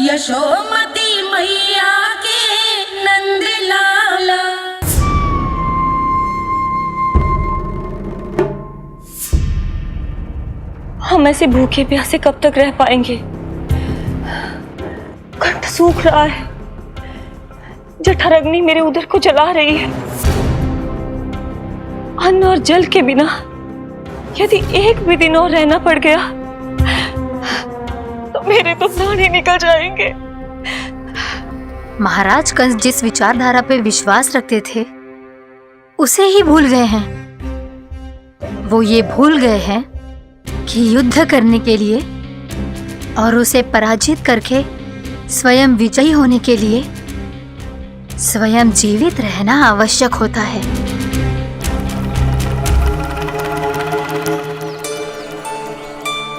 यशोमती मैया के नंद लाला। हम ऐसे भूखे प्यासे कब तक रह पाएंगे? कंठ सूख रहा है, जठराग्नि मेरे उदर को जला रही है। अन्न और जल के बिना यदि एक भी दिन और रहना पड़ गया तो मेरे तो प्राण ही निकल जाएंगे। महाराज कंस जिस विचारधारा पे विश्वास रखते थे उसे ही भूल गए हैं। वो ये भूल गए हैं कि युद्ध करने के लिए और उसे पराजित करके स्वयं विजयी होने के लिए स्वयं जीवित रहना आवश्यक होता है।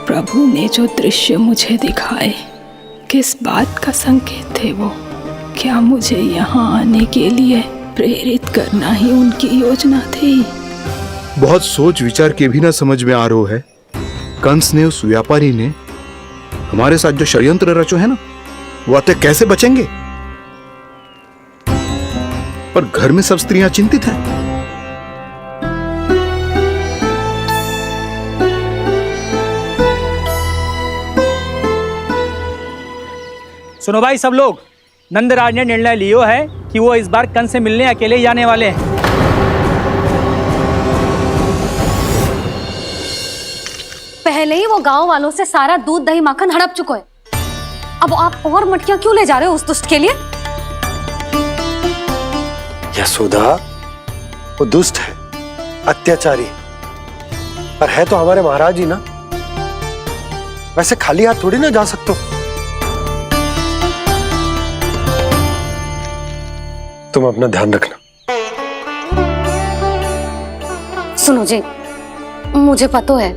प्रभु ने जो दृश्य मुझे दिखाए, किस बात का संकेत थे वो? क्या मुझे यहाँ आने के लिए प्रेरित करना ही उनकी योजना थी? बहुत सोच विचार के भी ना समझ में आ रहा है। कंस ने, उस व्यापारी ने हमारे साथ जो षड्यंत्र रचो है ना, वो आते कैसे बचेंगे? पर घर में सब स्त्रियां चिंतित हैं। सुनो भाई सब लोग, नंदराज ने निर्णय लियो है कि वो इस बार कंस से मिलने अकेले ही आने वाले हैं। पहले ही वो गांव वालों से सारा दूध दही माखन हड़प चुके हैं। अब आप और मटकियां क्यों ले जा रहे हो उस दुष्ट के लिए? यशोदा, वो दुष्ट है, अत्याचारी, पर है तो हमारे महाराज ही ना। वैसे खाली हाथ थोड़ी ना जा सकते। तुम अपना ध्यान रखना। सुनो जी, मुझे पता है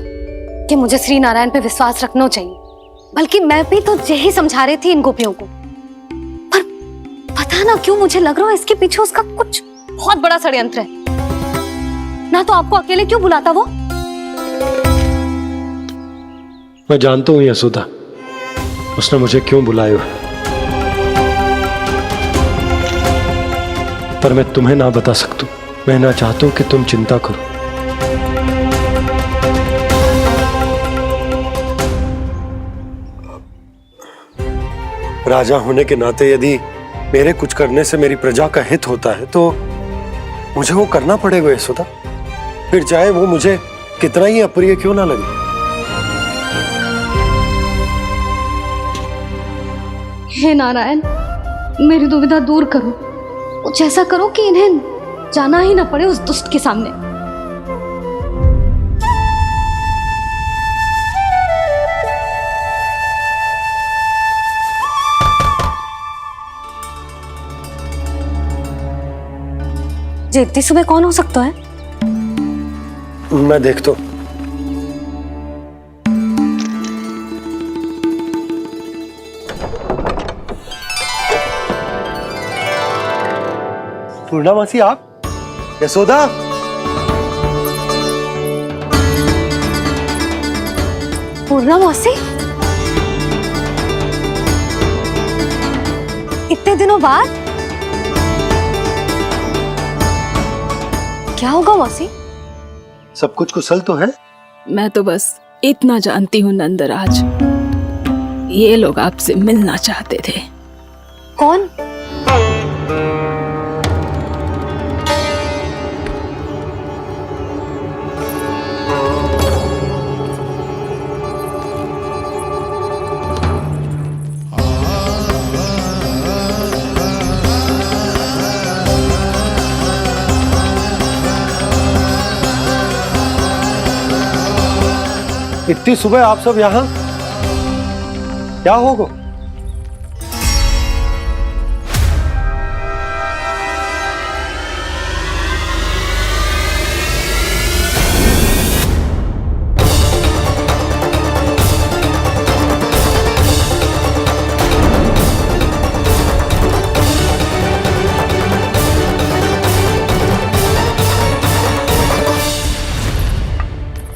कि मुझे श्री नारायण पे विश्वास रखना चाहिए, बल्कि मैं भी तो यही समझा रही थी इन गोपियों को। पर पता ना क्यों मुझे लग रहा है इसके पीछे उसका कुछ बहुत बड़ा षड्यंत्र है। ना तो आपको अकेले क्यों बुलाता वो? मैं जानता हूं यशोदा, उसने मुझे क्यों बुलाया है, पर मैं तुम्हें ना बता सकता। मैं ना चाहता हूं कि तुम चिंता करो। राजा होने के नाते यदि मेरे कुछ करने से मेरी प्रजा का हित होता है तो मुझे वो करना पड़ेगा यशोदा, फिर चाहे वो मुझे कितना ही अप्रिय क्यों ना लगे। हे नारायण, मेरी दुविधा दूर करो। कुछ ऐसा करो कि इन्हें जाना ही ना पड़े उस दुष्ट के सामने। जी इतनी सुबह कौन हो सकता है? मैं देखता हूं। पूर्णा मासी, आप? यशोदा, पूर्णा मौसी, इतने दिनों बाद? क्या होगा मौसी? सब कुछ कुशल तो है? मैं तो बस इतना जानती हूँ नंदराज, ये लोग आपसे मिलना चाहते थे। कौन? इतनी सुबह आप सब यहाँ? क्या होगा?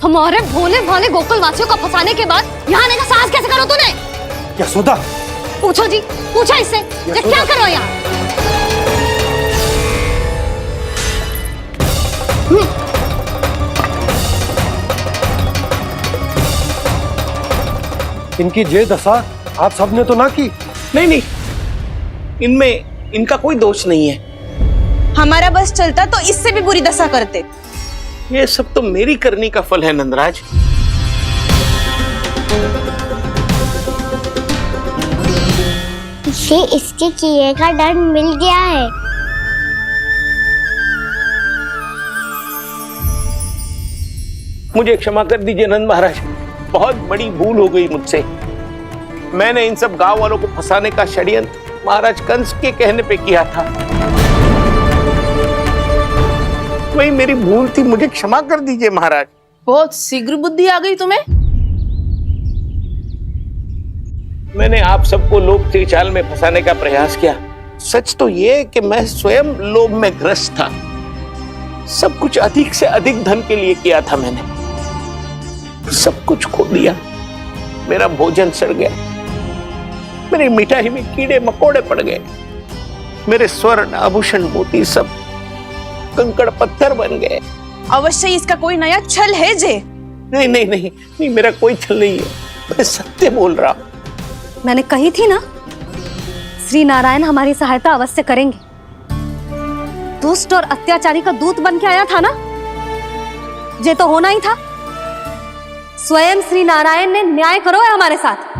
हमारे भोले भाले गोकुल वासियों को फंसाने के बाद यहाँ आने का साहस कैसे करो तूने? यशोदा, पूछो जी, पूछो इससे ये क्या कर रहे हो यहाँ? इनकी ये दशा आप सबने तो ना की। नहीं नहीं, इनमें इनका कोई दोष नहीं है। हमारा बस चलता तो इससे भी बुरी दशा करते। ये सब तो मेरी करनी का फल है नंदराज। इसे इसके किए का दंड मिल गया है। मुझे क्षमा कर दीजिए नंद महाराज, बहुत बड़ी भूल हो गई मुझसे। मैंने इन सब गांव वालों को फंसाने का षड्यंत्र महाराज कंस के कहने पे किया था। वही मेरी भूल थी, मुझे क्षमा कर दीजिए महाराज। बहुत शीघ्र बुद्धि आ गई तुम्हें। मैंने आप सबको लोभ के चाल में फंसाने का प्रयास किया। सच तो ये कि मैं स्वयं लोभ में ग्रस्त था। सब कुछ अधिक से अधिक धन के लिए किया था मैंने। सब कुछ खो दिया। मेरा भोजन सड़ गया, मेरी मिठाई में कीड़े मकोड़े पड़ गए, मेरे स्वर्ण आभूषण मोती सब कंकड़ पत्थर बन गए। अवश्य इसका कोई नया छल है जे। नहीं नहीं नहीं नहीं, मेरा कोई छल नहीं है, मैं सत्य बोल रहा हूं। मैंने कही थी ना, श्री नारायण हमारी सहायता अवश्य करेंगे। दुष्ट और अत्याचारी का दूत बन के आया था ना, ये तो होना ही था। स्वयं श्री नारायण ने न्याय करो है हमारे साथ।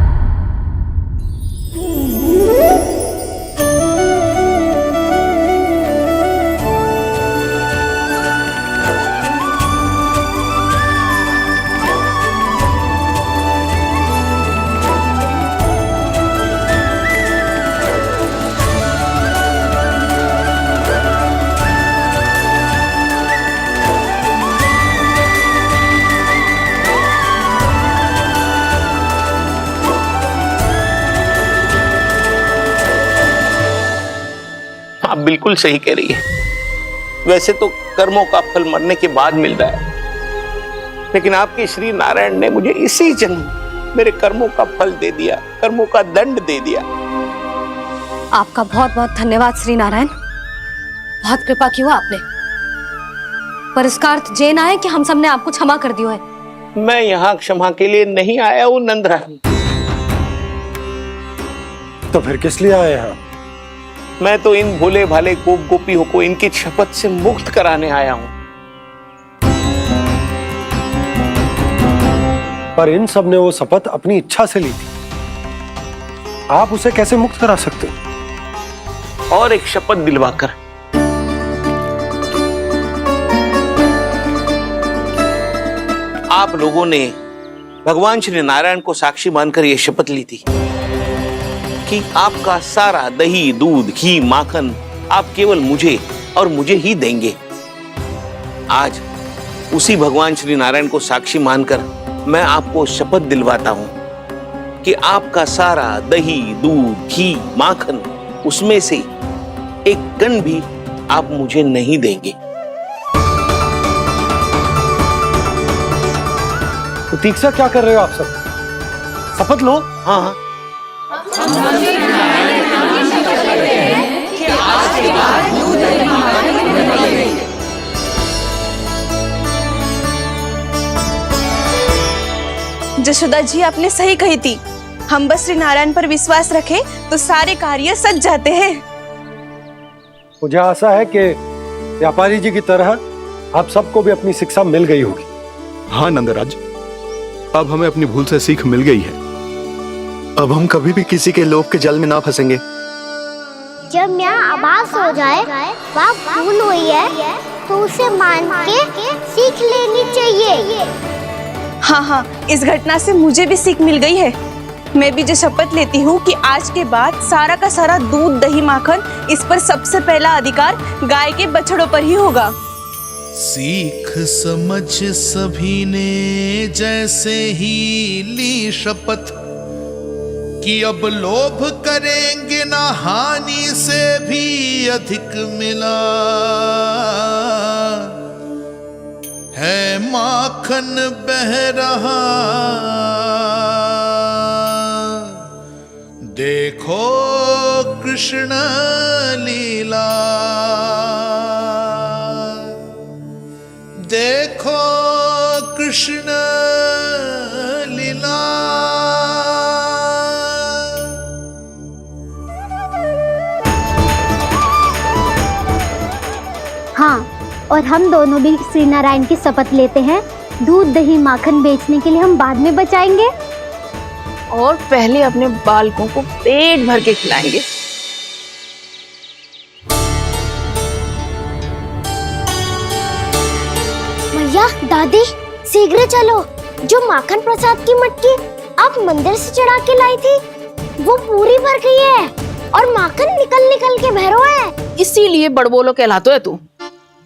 आप बिल्कुल सही कह रही है। वैसे तो कर्मों का फल मरने के बाद मिल रहा है, लेकिन आपके श्री नारायण ने मुझे इसी जन्म मेरे कर्मों का फल दे दिया, कर्मों का दंड दे दिया। आपका बहुत बहुत धन्यवाद श्री नारायण, बहुत कृपा की हो आपने। पर इसका अर्थ ये ना है कि हम सबने आपको क्षमा कर दिया है। मैं यहाँ क्षमा के लिए नहीं आया हूँ नंदरानी। तो फिर किस लिए आए हैं? मैं तो इन भोले भाले गोप गोपियों को इनकी शपथ से मुक्त कराने आया हूं। पर इन सब ने वो शपथ अपनी इच्छा से ली थी, आप उसे कैसे मुक्त करा सकते? और एक शपथ दिलवाकर। आप लोगों ने भगवान श्री नारायण को साक्षी मानकर यह शपथ ली थी कि आपका सारा दही, दूध, घी, माखन आप केवल मुझे और मुझे ही देंगे। आज उसी भगवान श्री नारायण को साक्षी मानकर मैं आपको शपथ दिलवाता हूं कि आपका सारा दही, दूध, घी, माखन उसमें से एक कण भी आप मुझे नहीं देंगे। तो तीक्षा क्या कर रहे हो आप सब? शपथ लो। हाँ हाँ, जशोदा जी आपने सही कही थी। हम बस श्री नारायण पर विश्वास रखें तो सारे कार्य सज जाते हैं। मुझे आशा है कि व्यापारी जी की तरह आप सबको भी अपनी शिक्षा मिल गई होगी। हाँ नंदराज, अब हमें अपनी भूल से सीख मिल गई है। अब हम कभी भी किसी के लोभ के जल में ना फंसेंगे। जब यहाँ आभास हो जाए वहाँ भूल हुई है तो उसे मान के सीख लेनी चाहिए। हाँ हाँ, इस घटना से मुझे भी सीख मिल गई है। मैं भी जो शपथ लेती हूँ कि आज के बाद सारा का सारा दूध, दही, माखन इस पर सबसे पहला अधिकार गाय के बछड़ों पर ही होगा। सीख समझ सभी ने जैसे ही ली शपथ कि अब लोभ करेंगे ना हानि से भी अधिक मिला है, माखन बह रहा देखो कृष्ण लीला, देखो कृष्ण लीला। हाँ, और हम दोनों भी श्री नारायण की शपथ लेते हैं, दूध दही माखन बेचने के लिए हम बाद में बचाएंगे और पहले अपने बालकों को पेट भर के खिलाएंगे। भैया दादी शीघ्र चलो, जो माखन प्रसाद की मटकी आप मंदिर से चढ़ा के लाई थी वो पूरी भर गई है और माखन निकल निकल के भरो है। इसीलिए बड़बोलो कहलाते है तू।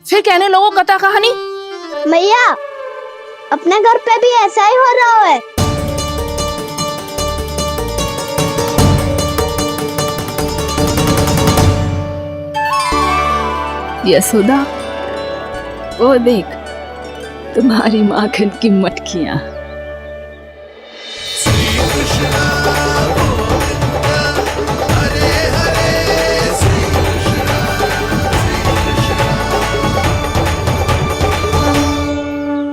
फिर कहने लोगों कथा कहानी। भैया अपने घर पे भी ऐसा ही हो रहा है। यशोदा, वो देख तुम्हारी माखन की मटकियां।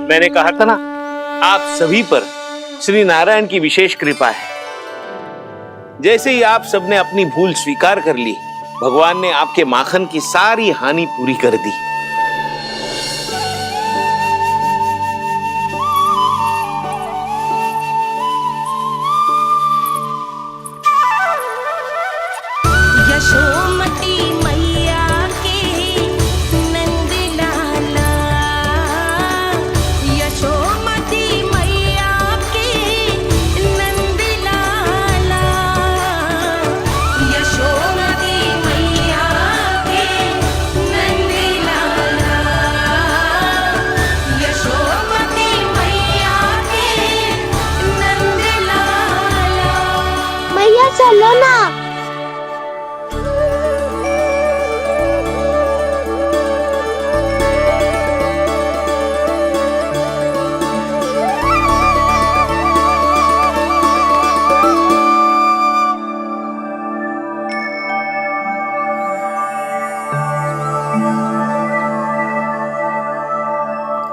मैंने कहा था ना, आप सभी पर श्री नारायण की विशेष कृपा है। जैसे ही आप सबने अपनी भूल स्वीकार कर ली, भगवान ने आपके माखन की सारी हानि पूरी कर दी। यशोमती मैया के नंद लाला, यशोमती मैया के नंद लाला, यशोमती मैया के नंद लाला, यशोमती मैया के नंद लाला। मैया चलो ना।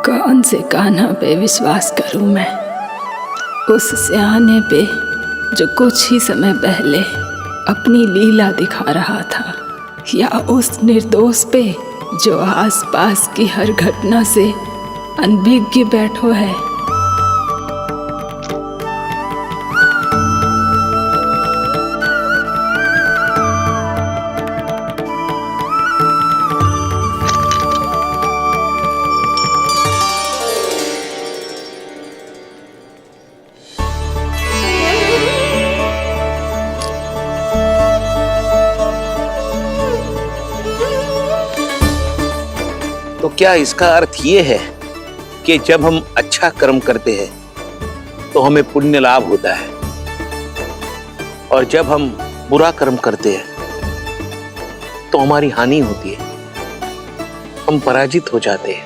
कौन से कान्हा पे विश्वास करूं मैं, उस सियाने पे जो कुछ ही समय पहले अपनी लीला दिखा रहा था, या उस निर्दोष पे जो आसपास की हर घटना से अनभिज्ञ बैठो है। तो क्या इसका अर्थ ये है कि जब हम अच्छा कर्म करते हैं तो हमें पुण्य लाभ होता है, और जब हम बुरा कर्म करते हैं तो हमारी हानि होती है, हम पराजित हो जाते हैं।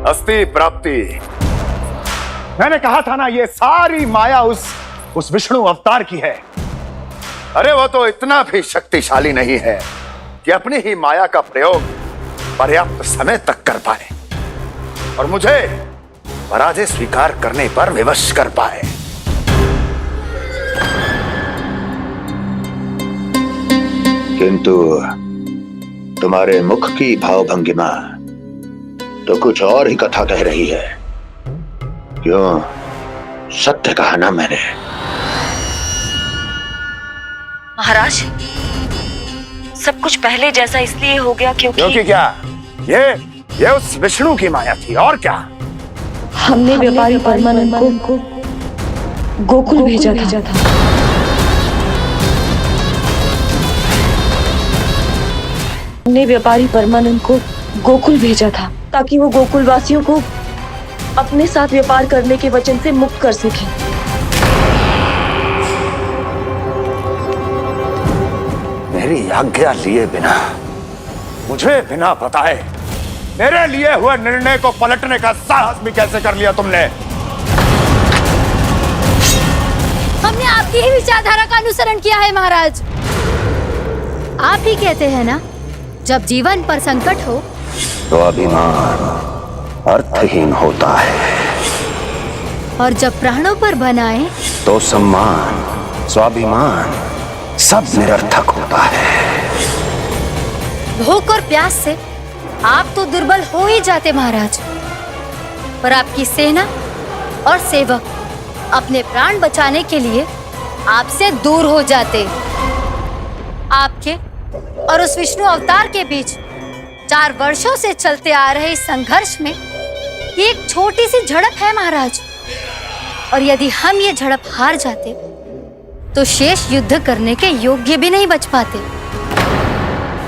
अस्ति प्राप्ति। मैंने कहा था ना, ये सारी माया उस विष्णु अवतार की है। अरे वो तो इतना भी शक्तिशाली नहीं है कि अपनी ही माया का प्रयोग पर्याप्त समय तक कर पाए और मुझे पराजय स्वीकार करने पर विवश कर पाए। किंतु तुम्हारे मुख की भावभंगिमा तो कुछ और ही कथा कह रही है। क्यों, सत्य कहा ना मैंने। महाराज, सब कुछ पहले जैसा इसलिए हो गया क्योंकि क्या ये उस विष्णु की माया थी, और क्या। हमने व्यापारी परमानंद को गोकुल भेजा था। हमने व्यापारी परमानंद को गोकुल भेजा था ताकि वो गोकुल वासियों को अपने साथ व्यापार करने के वचन से मुक्त कर सके। मेरी आज्ञा लिए बिना, मुझे बिना बताए मेरे लिए हुए निर्णय को पलटने का साहस भी कैसे कर लिया तुमने? हमने आपकी ही विचारधारा का अनुसरण किया है महाराज। आप ही कहते हैं ना, जब जीवन पर संकट हो तो अभिमान अर्थहीन होता है, और जब प्राणों पर बनाए तो सम्मान स्वाभिमान सब निरर्थक होता है। भूख और प्यास से आप तो दुर्बल हो ही जाते महाराज, पर आपकी सेना और सेवक अपने प्राण बचाने के लिए आपसे दूर हो जाते। आपके और उस विष्णु अवतार के बीच 4 वर्षों से चलते आ रहे इस संघर्ष में ये एक छोटी सी झड़प है महाराज, और यदि हम ये झड़प हार जाते तो शेष युद्ध करने के योग्य भी नहीं बच पाते।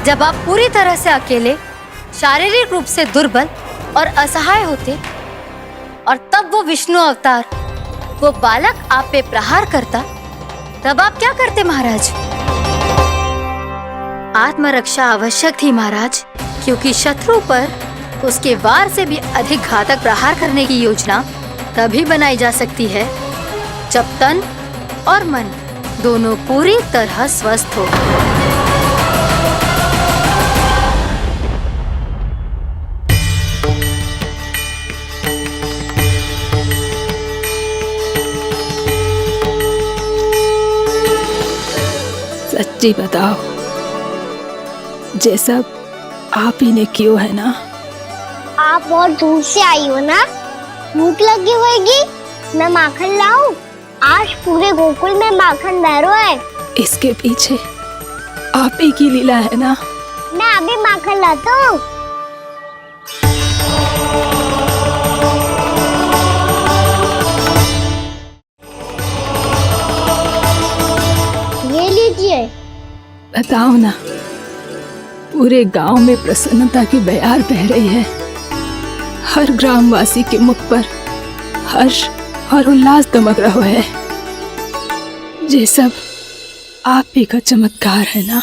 जब आप पूरी तरह से अकेले, शारीरिक रूप से दुर्बल और असहाय होते, और तब वो विष्णु अवतार, वो बालक आप पे प्रहार करता, तब आप क्या करते महाराज? आत्मरक्षा आवश्यक थी महाराज, क्योंकि शत्रु पर उसके वार से भी अधिक घातक प्रहार करने की योजना तभी बनाई जा सकती है जब तन और मन दोनों पूरी तरह स्वस्थ हो। सच्ची बताओ, जैसा आप ही ने कियो है ना? आप बहुत दूर से आई हो ना, भूख लगी होगी। मैं माखन लाऊं? आज पूरे गोकुल में माखन बह रहा है। इसके पीछे आप ही की लीला है ना? मैं अभी माखन लाता हूँ। ये लीजिए। बताओ ना, पूरे गांव में प्रसन्नता की बयार बह रही है। हर ग्रामवासी के मुख पर हर्ष और उल्लास दमक रहा है। ये सब आप ही का चमत्कार है ना?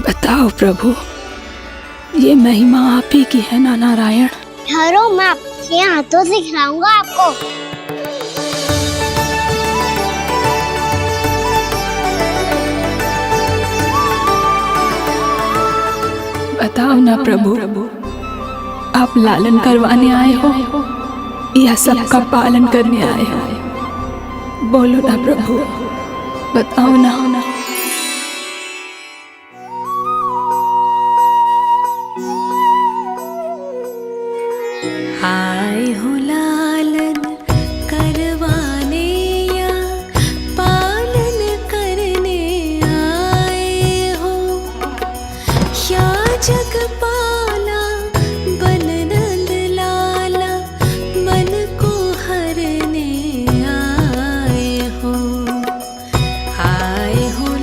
बताओ प्रभु, ये महिमा आप ही की है ना नारायण? ठहरो, मैं आपके हाथों से खिलाऊंगा आपको। बताओ ना प्रभु, आप लालन करवाने आए हो या सबका पालन करने आए हो? बोलो ना प्रभु, बताओ ना। आए हो लालन करवाने या पालन करने आए हो, या जगपाला बन नंद लाला मन को हरने आए हो। आए हो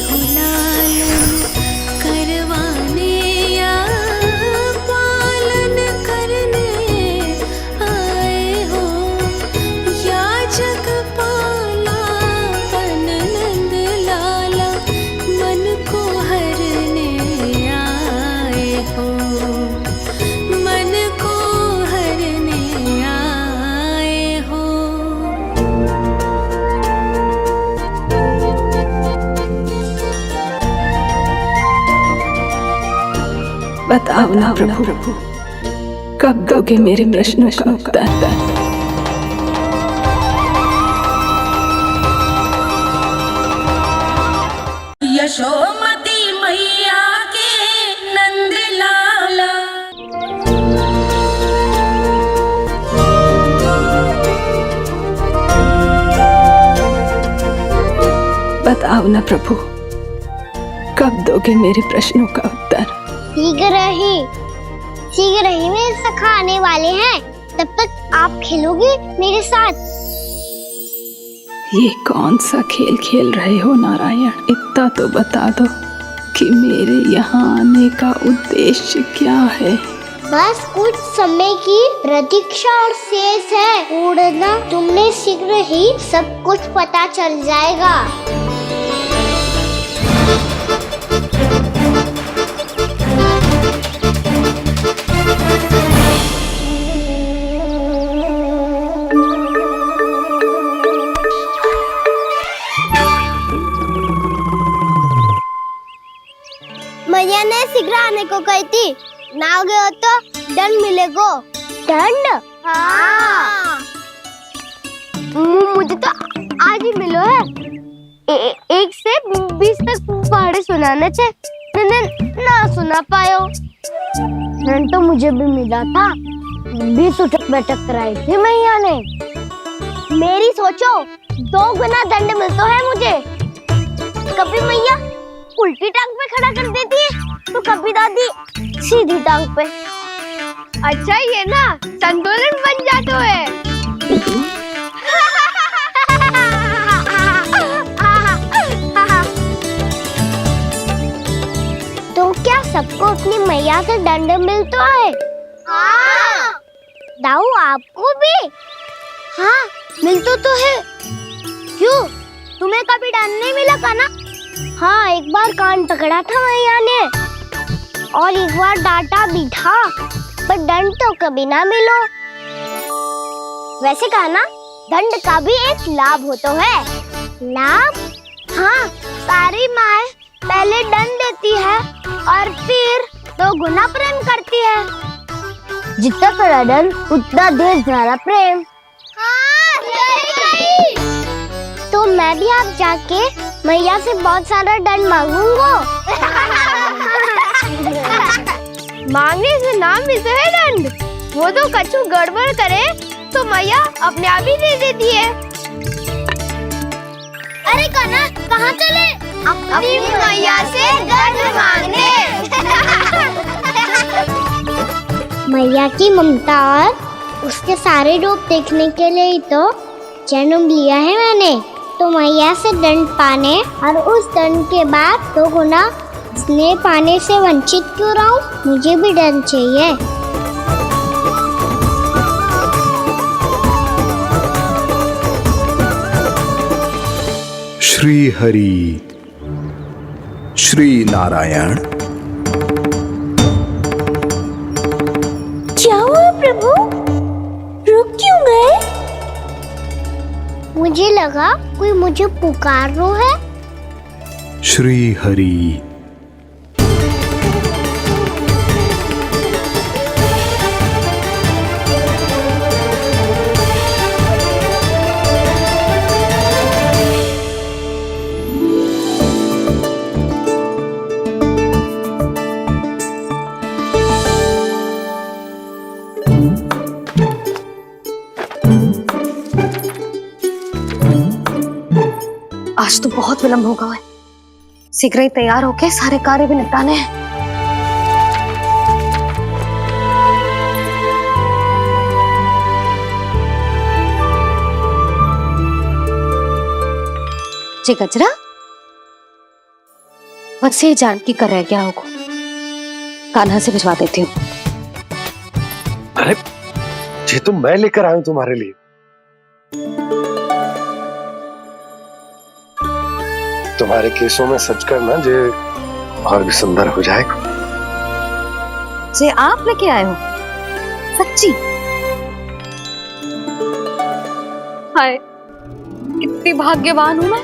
हो लालन करवाने या पालन करने आए हो, या जगपाला पन नंद लाला मन को हरने आए हो, मन को हरने आए हो। बताओ ना प्रभु, कब दोगे मेरे प्रश्नों का उत्तर? यशोमती मैया के नंद लाला। बताओ ना प्रभु, कब दोगे मेरे प्रश्नों का उत्तर? शीघ्र ही मेरे सखा आने वाले हैं, तब तक आप खेलोगे मेरे साथ। ये कौन सा खेल खेल रहे हो नारायण? इतना तो बता दो कि मेरे यहाँ आने का उद्देश्य क्या है? बस कुछ समय की प्रतीक्षा और शेष है। उड़ना तुमने शीघ्र ही सब कुछ पता चल जाएगा। मैया ने शीघ्र आने को कही थी, ना हो गए हो तो दंड मिलेगा। दंड? हाँ। मुझे तो आज ही मिलो है। 1 से 20 तक पहाड़े सुनाने थे, ना सुना पायो। दंड तो मुझे भी मिला था, 20 उठक बैठक कराई थी मैया ने। मेरी सोचो 2 गुना दंड मिलता है मुझे। कभी मैया उल्टी टांग पे खड़ा कर देती है, तो कभी दादी सीधी टांग पे। अच्छा ये ना संतुलन बन जाता है। तो क्या सबको अपनी मैया से दंड मिलता है? हाँ। दाऊ आपको भी? हाँ मिलता तो है। क्यों, तुम्हें कभी दंड नहीं मिला का ना? हाँ, एक बार कान पकड़ा था मैया ने और एक बार डांटा भी था, पर दंड तो कभी ना मिलो। वैसे कहा ना, दंड का भी एक लाभ होता है। लाभ? हाँ, सारी माँ पहले दंड देती है और फिर 2 गुना प्रेम करती है। जितना कड़ा दंड उतना ढेर सारा प्रेम। हाँ, सही। तो मैं भी आप जाके मैया से बहुत सारा दंड मांगूंगा। मांगने से ना मिलता है दंड, वो तो कछु गड़बड़ करे तो मैया अपने आप ही दे देती है। अरे कना, कहाँ चले? अपनी मैया से दंड मांगने। मैया की ममता और उसके सारे रूप देखने के लिए ही तो जन्म लिया है मैंने। तो मैया से दंड पाने और उस दंड के बाद 2 गुना स्नेह पाने से वंचित क्यों रहूं? मुझे भी दंड चाहिए। श्री हरि, श्री नारायण। क्या हुआ प्रभु? रुक क्यों गए? मुझे लगा कोई मुझे पुकार रहा है। श्री हरि। आज तो बहुत विलंब होगा है। शीघ्र ही तैयार होके सारे कार्य भी निपटाने हैं। जी गजरा, बस ये जान की कर रह गया होगा। कान्हा से भिजवा देती हूँ। अरे ये तो मैं लेकर आया हूं तुम्हारे लिए। तुम्हारे केसों में सच करना जे और भी सुंदर हो जाएगा। जे आप लेके आए हो? सच्ची? हाय, कितनी भाग्यवान हूं मैं।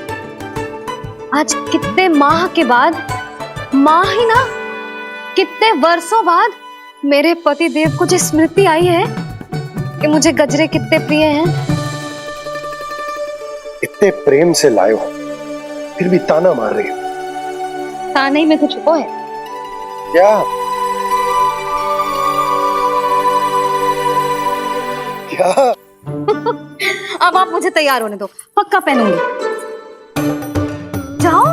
आज कितने माह के बाद, माह ही ना, कितने वर्षों बाद मेरे पति देव को जो स्मृति आई है कि मुझे गजरे कितने प्रिय हैं। इतने प्रेम से लाए हो, फिर भी ताना मार रही हो। ताने में कुछ वो है क्या? क्या? अब आप मुझे तैयार होने दो, पक्का पहनूंगी। जाओ।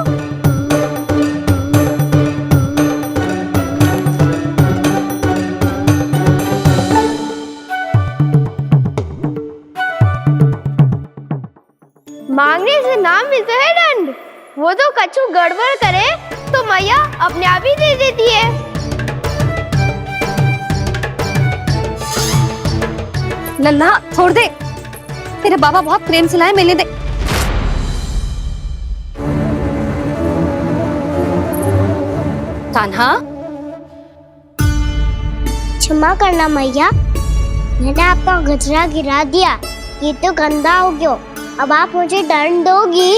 मांगने से नाम मिलता है दंड। वो तो कछु गड़बड़ करे तो मैया अपने आप ही दे देती है। लल्ला छोड़ दे, तेरे बाबा बहुत प्रेम से लाए, मिलने दे। कान्हा, क्षमा करना मैया, मैंने आपका गजरा गिरा दिया। ये तो गंदा हो गया। अब आप मुझे दंड दोगी?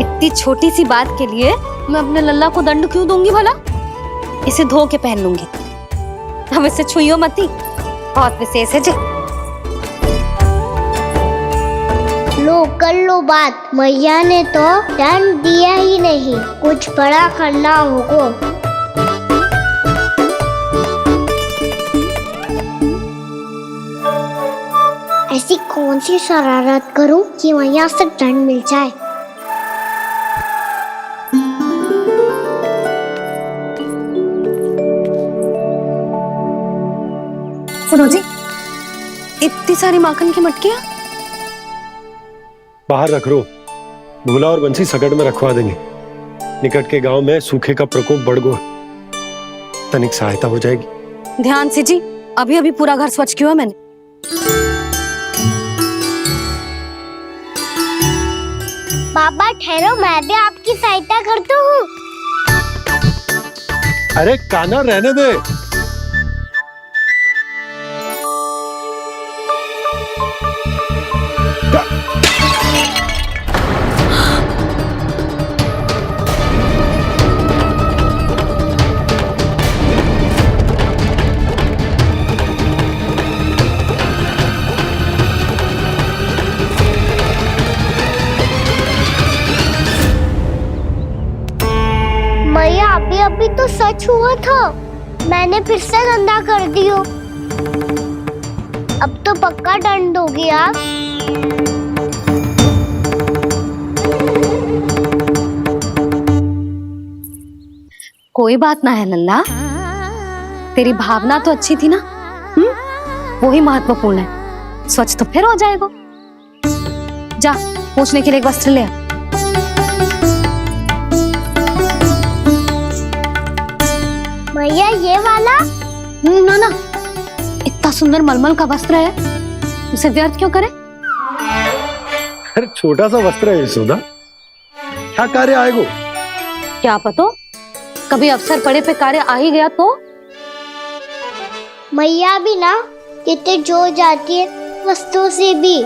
इतनी छोटी सी बात के लिए मैं अपने लल्ला को दंड क्यों दूंगी भला? इसे धो के पहन लूंगी। अब इसे छुइयो मती, बहुत विशेष है जी। लो कर लो बात, मैया ने तो दंड दिया ही नहीं, कुछ बड़ा करना होगा। ऐसी कौन सी शरारत करूं कि मैया से दंड मिल जाए? सुनो जी, इतनी सारी माखन की मटकियां बाहर रख रो, भूला और बंसी सकट में रखवा देंगे। निकट के गांव में सूखे का प्रकोप बढ़ गया, तनिक सहायता हो जाएगी। ध्यान से जी, अभी अभी पूरा घर स्वच्छ किया मैंने। पापा ठहरो, मैं भी आपकी सहायता करता हूँ। अरे कान्हा रहने दे। मैया अभी तो सच हुआ था, मैंने फिर से गंदा कर दियो। अब तो पक्का दंड दोगी आप। कोई बात ना है लल्ला, तेरी भावना तो अच्छी थी ना, वही महत्वपूर्ण है। स्वच्छ तो फिर हो जाएगा। जा, पूछने के लिए एक वस्त्र ले आ। भैया ये वाला? ना ना, इतना सुंदर मलमल का वस्त्र है, उसे व्यर्थ क्यों करे? अरे छोटा सा वस्त्र है यशोदा, क्या कार्य आएगा? क्या पता, कभी अवसर पड़े पे कार्य आ ही गया तो? मैया भी ना कितने जो जाती है वस्तुओं से भी।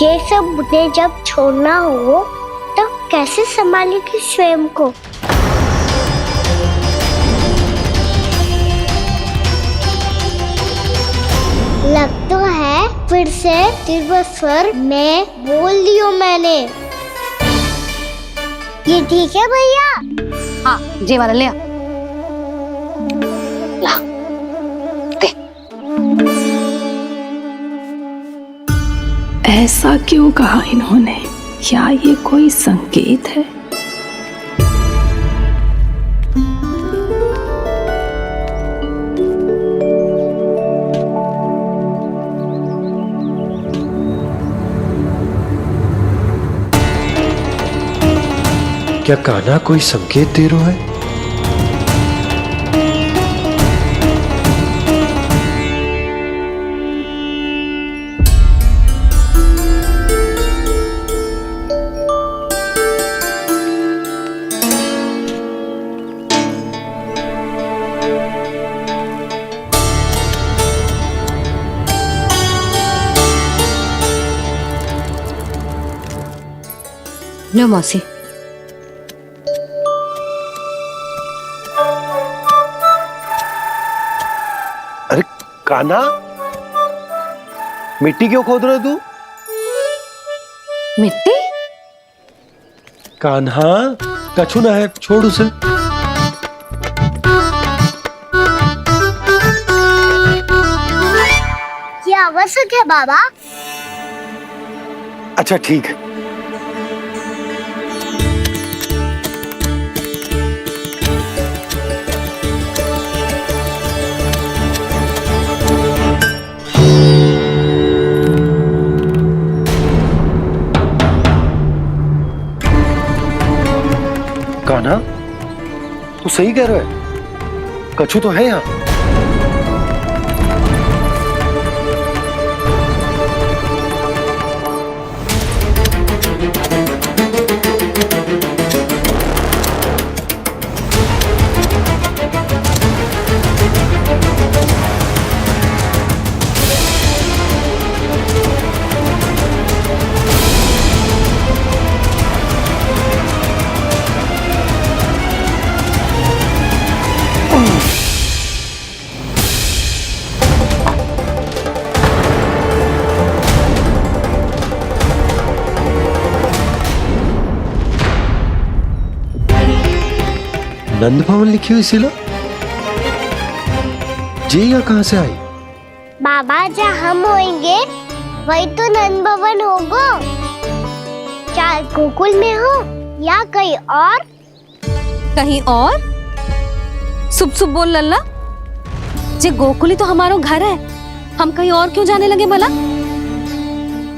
ये सब मुझे जब छोड़ना हो तो कैसे संभालेगी स्वयं को? लग तो है फिर से तीव्र स्वर में बोल दियो मैंने। ये ठीक है भैया? हाँ, जे वाला ले आ। ला, दे। ऐसा क्यों कहा इन्होंने? क्या ये कोई संकेत है? क्या कान्हा कोई संकेत दे रहा है? लो मौसी। अरे कान्हा, मिट्टी क्यों खोद रहे तू? मिट्टी? कान्हा, कछु ना है, छोड़ उसे। ये आवश्यक है बाबा। अच्छा ठीक है। कान्हा, तू सही कह रहा है, कछु तो है यहाँ। नंद भवन लिखी हुई सिला, जी यहाँ कहाँ से आई? बाबा जहाँ हम होंगे वही तो नंद भवन होगा। चाहे गोकुल में हो या कहीं और। कहीं और? सुब सुब बोल लल्ला। जे गोकुली तो हमारो घर है, हम कहीं और क्यों जाने लगे भला?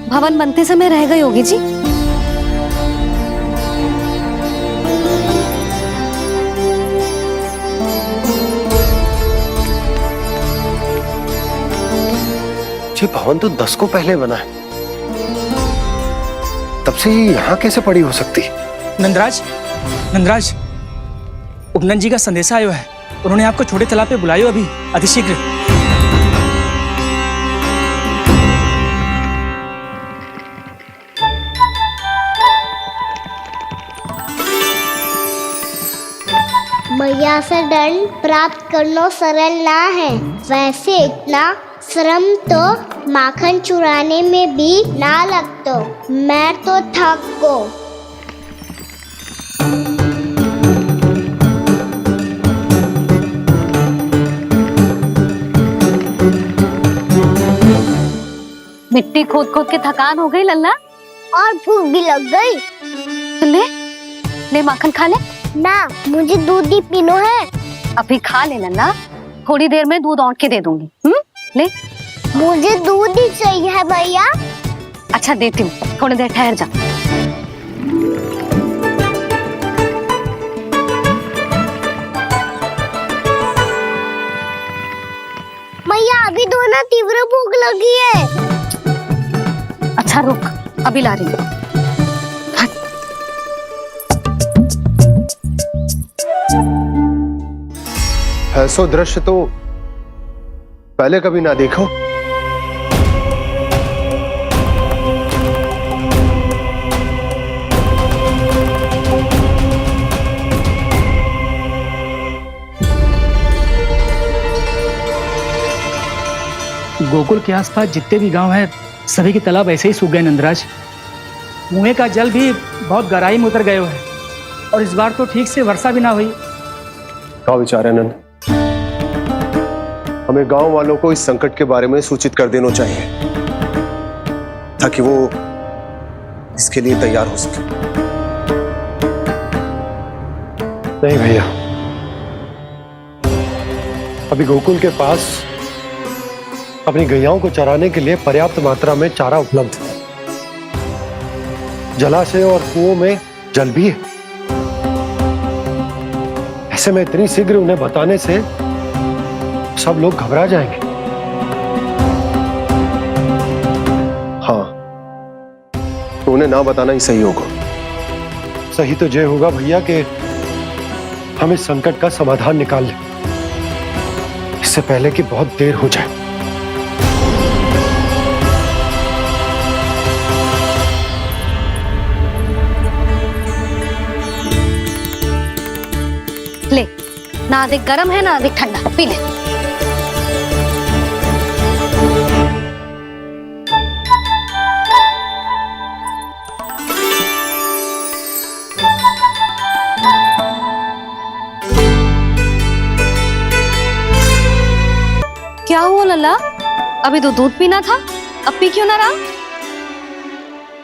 भवन बनते समय रह गई होगी जी। ये भवन तो 10 को पहले बना है, तब से ये यहाँ कैसे पड़ी हो सकती? नंदराज, नंदराज, उपनंद जी का संदेशा आयो है। उन्होंने आपको छोटे तालाब पे बुलायो अभी, अतिशीघ्र। मैया से दंड प्राप्त करना सरल ना है। वैसे इतना श्रम तो माखन चुराने में भी ना लगतो। मैं तो थक गो। मिट्टी खोद खोद के थकान हो गई लल्ला, और भूख भी लग गई। तो ले ले माखन खा ले। ना, मुझे दूध ही पीनो है। अभी खा ले लल्ला, थोड़ी देर में दूध औंट के दे दूंगी। ले। मुझे दूध ही चाहिए है भैया। अच्छा देती हूँ, थोड़ी देर ठहर जा। मैया अभी दो ना, तीव्र भूख लगी है। अच्छा रुक, अभी ला रही हूँ। ऐसा दृश्य तो पहले कभी ना देखो। गोकुल के आसपास जितने भी गांव हैं, सभी के तालाब ऐसे ही सूख गए नंदराज। कुएं का जल भी बहुत गहराई में उतर गए है, और इस बार तो ठीक से वर्षा भी ना हुई। क्या विचार है नंद? हमें गांव वालों को इस संकट के बारे में सूचित कर देना चाहिए, ताकि वो इसके लिए तैयार हो सके। नहीं भैया, अभी गोकुल के पास अपनी गैयाओं को चराने के लिए पर्याप्त मात्रा में चारा उपलब्ध है। जलाशय और कुओं में जल भी है। ऐसे में इतनी शीघ्र उन्हें बताने से सब लोग घबरा जाएंगे। हाँ, तो उन्हें ना बताना ही सही होगा। सही तो ये होगा भैया कि हम इस संकट का समाधान निकाल लें, इससे पहले कि बहुत देर हो जाए। ले, ना अधिक गर्म है ना अधिक ठंडा, पी ले। क्या हुआ लल्ला? अभी तो दूध पीना था, अब पी क्यों ना रहा?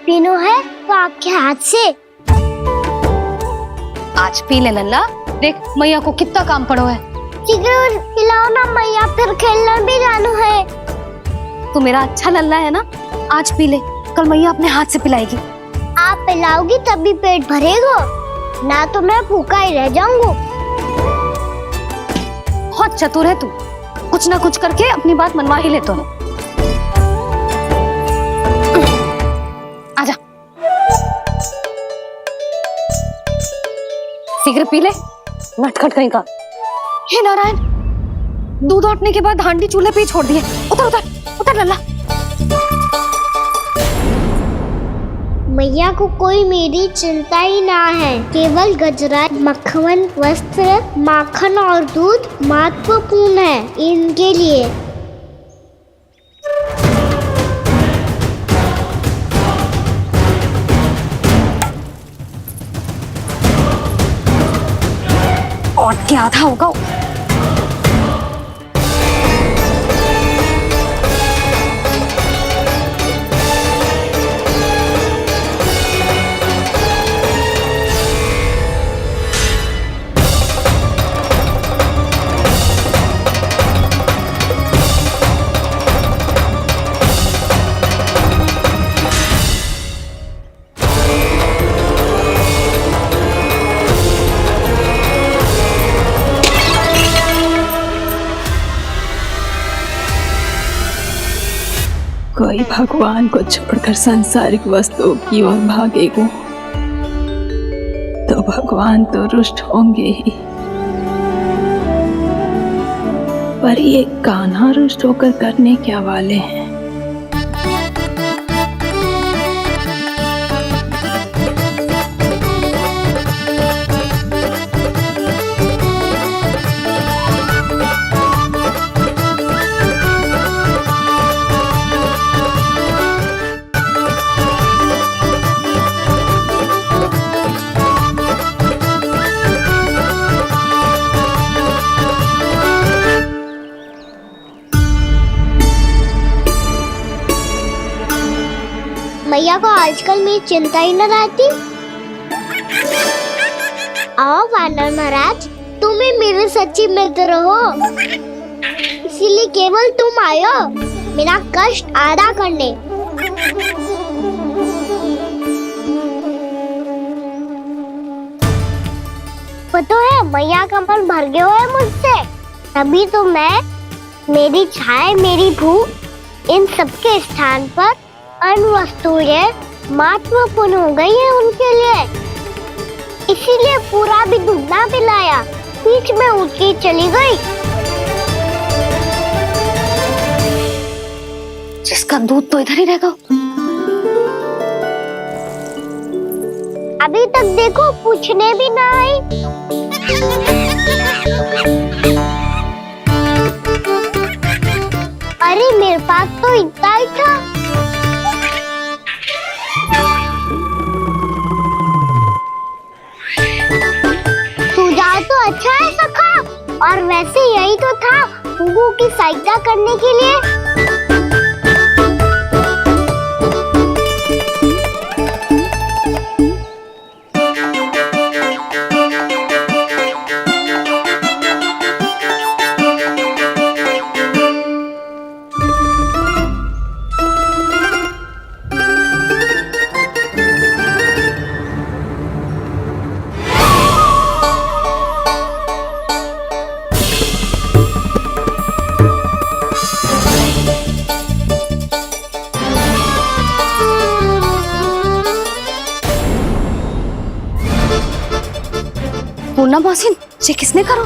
पीनो है तो आपके हाथ से। आज पी ले लल्ला, देख मैया को कितना काम पड़ो है। शीघ्र पिलाओ ना मैया, फिर खेलने भी जाना है। तू मेरा अच्छा लल्ला है ना, आज पी ले, कल मैया अपने हाथ से पिलाएगी। आप पिलाओगी तभी पेट भरेगा, ना तो मैं भूखा ही रह जाऊंगा। बहुत चतुर है तू, कुछ ना कुछ करके अपनी बात मनवा ही ले तो। आजा, शीघ्र पी ले, नटखट कहीं का। हे नारायण, दूध औटने के बाद हांडी चूल्हे पे ही छोड़ दिए। उतर उतर उतर लल्ला। मैया को कोई मेरी चिंता ही ना है, केवल गजरा, मक्खन, वस्त्र, माखन और दूध महत्वपूर्ण है इनके लिए। और क्या आधा होगा। कोई भगवान को छोड़कर सांसारिक वस्तुओं की ओर भागेगा तो भगवान तो रुष्ट होंगे ही, पर ये कान्हा रुष्ट होकर करने क्या वाले हैं? मैया को आजकल मेरी चिंता ही न रहती। आओ वानर महाराज, तुम ही मेरे सच्ची मित्र हो, इसीलिए केवल तुम आयो मेरा कष्ट आधा करने। पता है मैया का मन भर गया है मुझसे, तभी तो मैं, मेरी छाया, मेरी भूख, इन सबके स्थान पर अन्य वस्तुएं महत्वपूर्ण हो गई है उनके लिए। इसीलिए पूरा भी दूध ना पिलाया, बीच में उठ के चली गई। जिसका दूध तो इधर ही रहेगा। अभी तक देखो पूछने भी ना आई। अरे मेरे पास तो इतना ही था। सुझाव तो अच्छा है सखा, और वैसे यही तो था गुगू की सहायता करने के लिए। मुन्ना मौसी, ये किसने करो?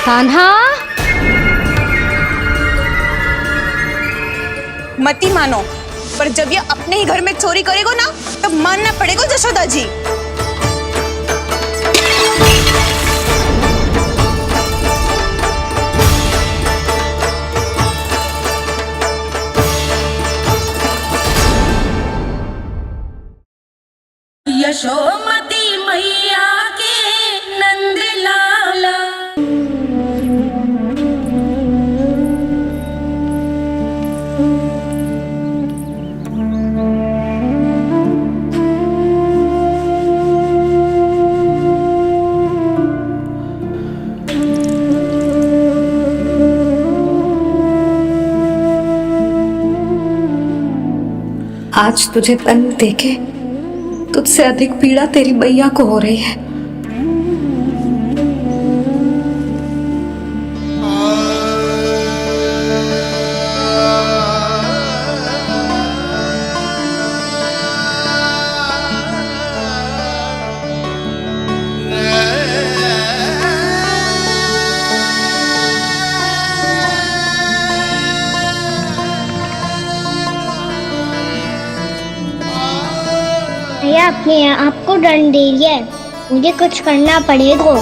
कान्हा, मती मानो, पर जब ये अपने ही घर में चोरी करेगो ना, तब मानना पड़ेगा जशोदा जी। यशोमती मैया के नंद लाला। आज तुझे तन देके तुझसे अधिक पीड़ा तेरी मैया को हो रही है। भैया अपने आपको दंड दे रही है, मुझे कुछ करना पड़ेगा।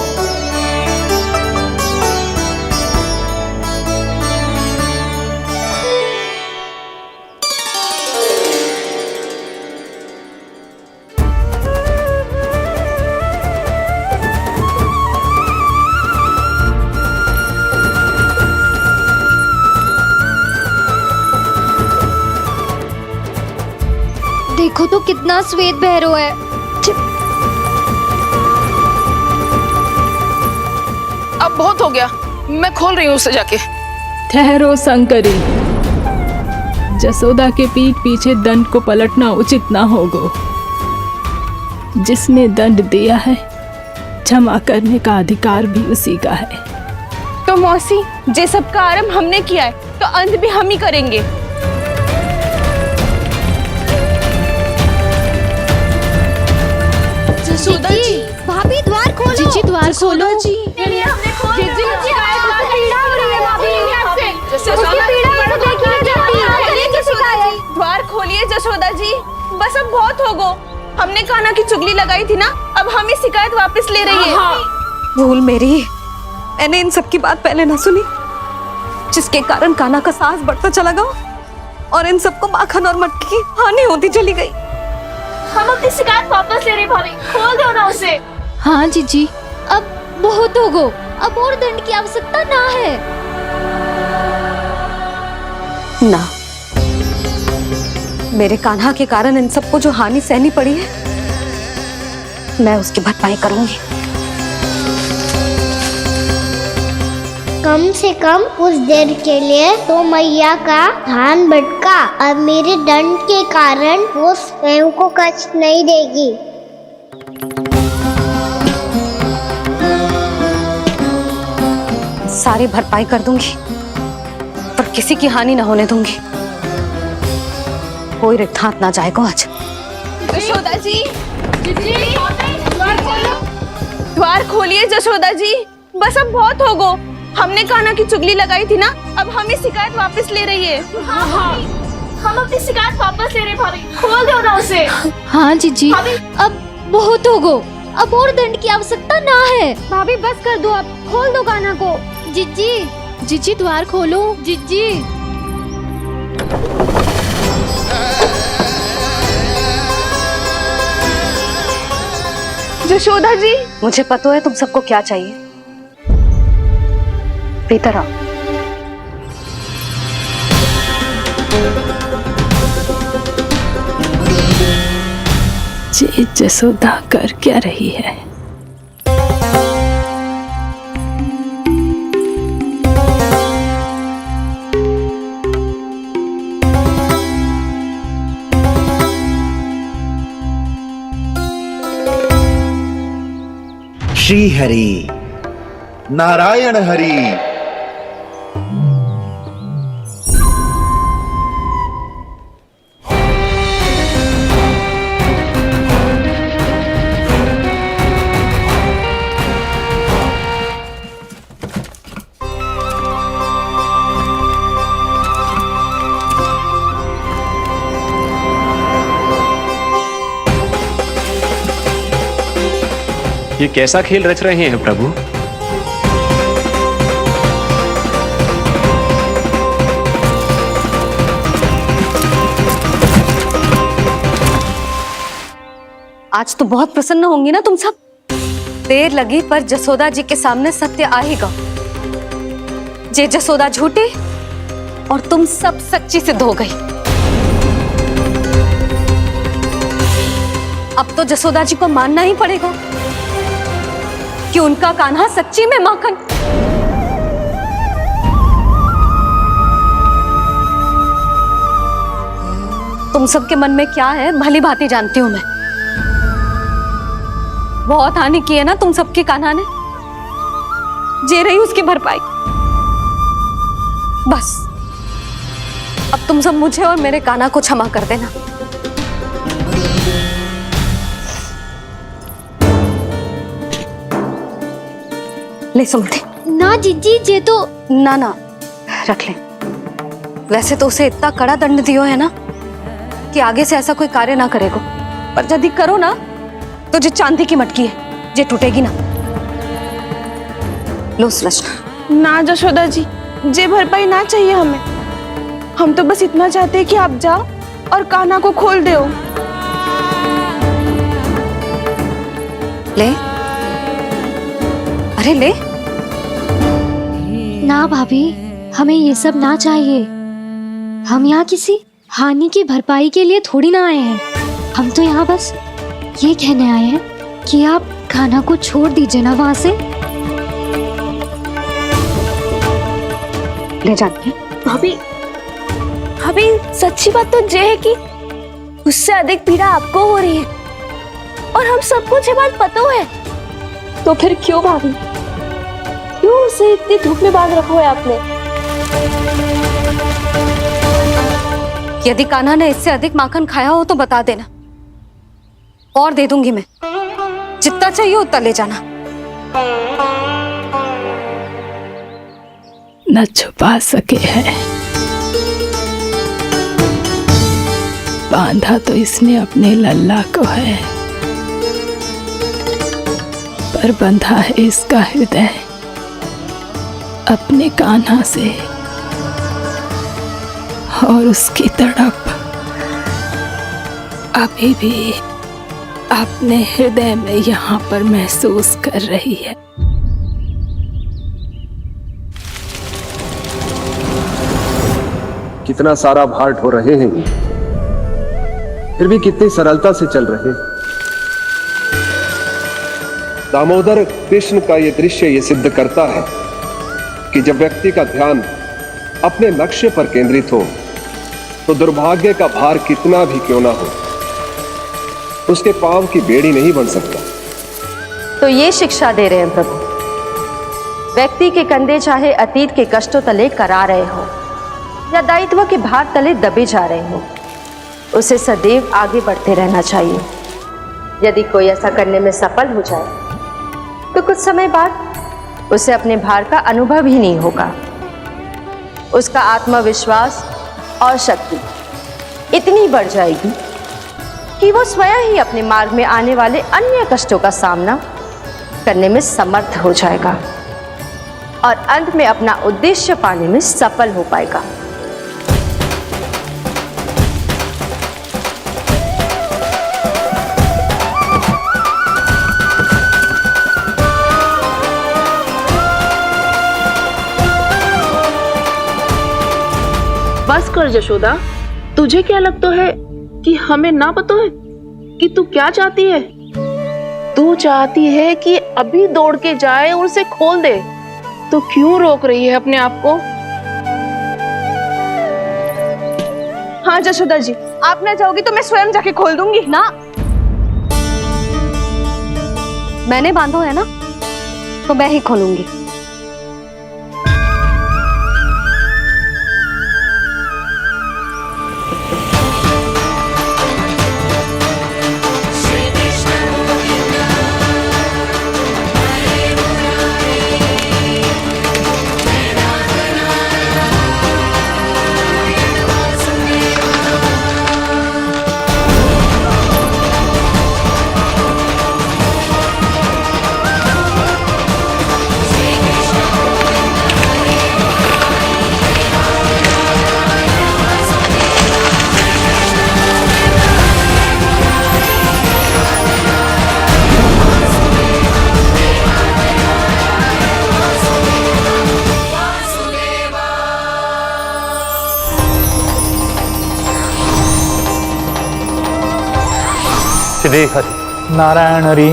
देखो तो कितना श्वेत भैरव है। अब बहुत हो गया, मैं खोल रही हूँ उसे जाके। ठहरो शंकरी, जसोदा के पीठ पीछे दंड को पलटना उचित ना होगा। जिसने दंड दिया है, क्षमा करने का अधिकार भी उसी का है। तो मौसी, जे सब का आरंभ हमने किया है, तो अंत भी हम ही करेंगे। जसोदा जी, भाभी द्वार खोलो। जीजी द्वार खोलो। जी द्वार खोलिए जशोदा जी, बस अब बहुत हो गो। हमने कान्हा की चुगली लगाई थी ना, अब हम ही शिकायत वापस ले रही है। भूल मेरी, मैंने इन सब की बात पहले ना सुनी, जिसके कारण कान्हा का साहस बढ़ता चला गया और इन सबको माखन और मटकी की हानि होती चली गई। हम अपनी शिकायत वापस ले रहे भाभी, खोल दो ना उसे। हाँ जीजी, अब बहुत हो गो, अब और दंड की आवश्यकता ना है। ना, मेरे कान्हा के कारण इन सबको जो हानि सहनी पड़ी है, मैं उसकी भरपाई करूंगी। कम से कम कुछ देर के लिए तो मैया का ध्यान भटका, अब मेरे दंड के कारण वो स्वयं को कष्ट नहीं देगी। सारी भरपाई कर दूंगी, पर किसी की हानि न होने दूंगी। कोई रिक्त हाथ ना जाएगा आज। जशोदा जी, द्वार खोलिए जशोदा जी, बस अब बहुत हो गो। हमने कान्हा की चुगली लगाई थी ना, अब हम ही शिकायत वापस ले रही है। हम अपनी शिकायत वापस ले रहे भाभी, खोल दो ना उसे। हाँ जीजी, अब बहुत हो गो, अब और दंड की आवश्यकता ना है। भाभी बस कर दो, अब खोल दो कान्हा को। जीजी, जीजी द्वार खोलो। जीजी। जशोदा जी, मुझे पता है तुम सबको क्या चाहिए। भीतर आओ। जी जसोदा कर क्या रही है? श्री हरि नारायण हरि। ये कैसा खेल रच रहे हैं प्रभु? आज तो बहुत प्रसन्न होंगी ना तुम सब। देर लगी पर जसोदा जी के सामने सत्य आएगा। जे जसोदा झूठी और तुम सब सच्ची सिद्ध हो गई। अब तो जसोदा जी को मानना ही पड़ेगा कि उनका कान्हा सच्ची में माखन। तुम सबके मन में क्या है भली भांति जानती हूं मैं। बहुत हानि की है ना तुम सबके कान्हा ने। जे रही उसकी भरपाई। बस अब तुम सब मुझे और मेरे कान्हा को क्षमा कर देना। ले सुमति। ना जीजी जे तो ना ना रख ले। वैसे तो उसे इतना कड़ा दंड दियो है ना कि आगे से ऐसा कोई कार्य ना करेगा। पर यदि करो ना तो जो चांदी की मटकी है जे टूटेगी ना। लो सुलझ। ना जशोदा जी, जे भरपाई ना चाहिए हमें। हम तो बस इतना चाहते हैं कि आप जाओ और कान्हा को खोल दो। ले, अरे ले। ना भाभी, हमें ये सब ना चाहिए। हम यहाँ किसी हानि की भरपाई के लिए थोड़ी ना आए हैं। हम तो यहाँ बस ये कहने आए हैं कि आप कान्हा को छोड़ दीजिए ना वहां से। ले जाती है। भाभी, भाभी सच्ची बात तो ये है कि उससे अधिक पीड़ा आपको हो रही है और हम सबको ये बात पता है। तो फिर क्यों भाभी, क्यों उसे इतनी धूप में बांध रखा है आपने? यदि कान्हा ने इससे अधिक माखन खाया हो तो बता देना और दे दूंगी मैं। जितना चाहिए उतना ले जाना। न छुपा सके हैं। बांधा तो इसने अपने लल्ला को है, पर बंधा है इसका हृदय अपने कान्हा से। और उसकी तड़प अभी भी अपने हृदय में यहाँ पर महसूस कर रही है। कितना सारा भार ढो रहे हैं, फिर भी कितनी सरलता से चल रहे हैं। दामोदर कृष्ण का ये दृश्य ये सिद्ध करता है कि जब व्यक्ति का ध्यान अपने लक्ष्य पर केंद्रित हो तो दुर्भाग्य का भार कितना भी क्यों ना हो, उसके पांव की बेड़ी नहीं बन सकता। तो ये शिक्षा दे रहे हैं प्रभु। व्यक्ति के कंधे चाहे अतीत के कष्टों तले करा रहे हो या दायित्व के भार तले दबे जा रहे हो, उसे सदैव आगे बढ़ते रहना चाहिए। यदि कोई ऐसा करने में सफल हो जाए तो कुछ समय बाद उसे अपने भार का अनुभव ही नहीं होगा। उसका आत्मविश्वास और शक्ति इतनी बढ़ जाएगी कि वो स्वयं ही अपने मार्ग में आने वाले अन्य कष्टों का सामना करने में समर्थ हो जाएगा और अंत में अपना उद्देश्य पाने में सफल हो पाएगा। कर यशोदा, तुझे क्या लगता है कि हमें ना पता है कि तू क्या चाहती है? तू चाहती है कि अभी दौड़ के जाए और उसे खोल दे, तो क्यों रोक रही है अपने आप को? हाँ यशोदा जी, आप ना चाहोगी तो मैं स्वयं जाके खोल दूंगी। ना, मैंने बांधो है ना, तो मैं ही खोलूंगी। श्री हरि नारायण हरि,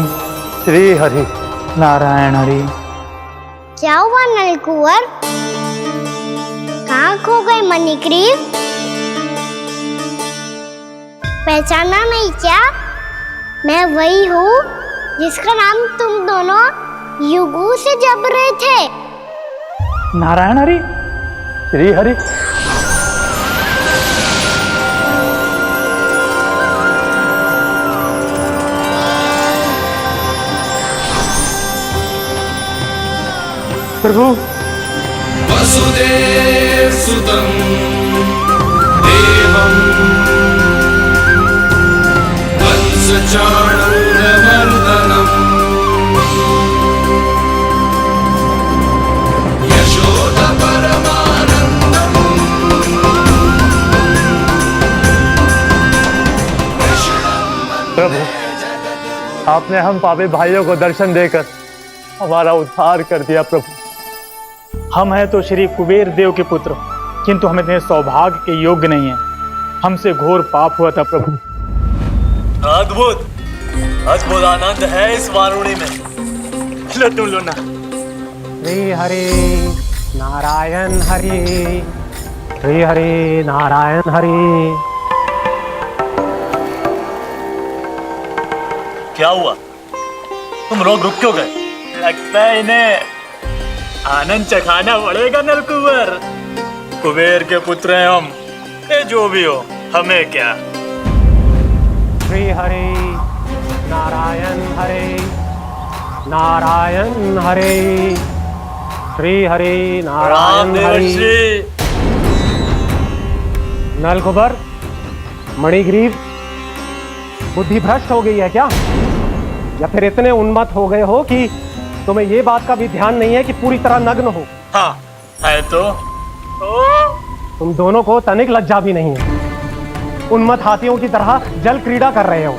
श्री हरि नारायण हरि। क्या हुआ नलकुंवर? कहाँ खो गए मणिग्रीव? पहचाना नहीं क्या? मैं वही हूँ जिसका नाम तुम दोनों युगों से जप रहे थे। नारायण हरि, श्री हरि। प्रभु, वसुदेव सुतं देवं वत्सचाणूरमर्दनम् यशोदा परमानन्दम्। प्रभु, आपने हम पापी भाइयों को दर्शन देकर हमारा उद्धार कर दिया। प्रभु, हम हैं तो श्री कुबेर देव के पुत्र, किंतु हम इतने सौभाग्य के योग्य नहीं हैं। हमसे घोर पाप हुआ था प्रभु। अद्भुत अद्भुत आनंद है इस वारुणी में। लो तुम लो ना। श्री हरि नारायण हरि, श्री हरि नारायण हरि। क्या हुआ? तुम रोक रुक क्यों गए? लगता है इन्हें आनंद चखाना पड़ेगा नलकुंवर। कुबेर के पुत्र हैं हम, ये जो भी हो हमें क्या। श्री हरि नारायण हरि, नारायण हरि, श्री हरि नारायण हरि। नलकुंवर, मणिग्रीव, बुद्धि भ्रष्ट हो गई है क्या? या फिर इतने उन्मत्त हो गए हो कि तुम्हें ये बात का भी ध्यान नहीं है कि पूरी तरह नग्न हो? हाँ है तो। तुम दोनों को तनिक लज्जा भी नहीं है। उन्मत्त हाथियों की तरह जल क्रीड़ा कर रहे हो।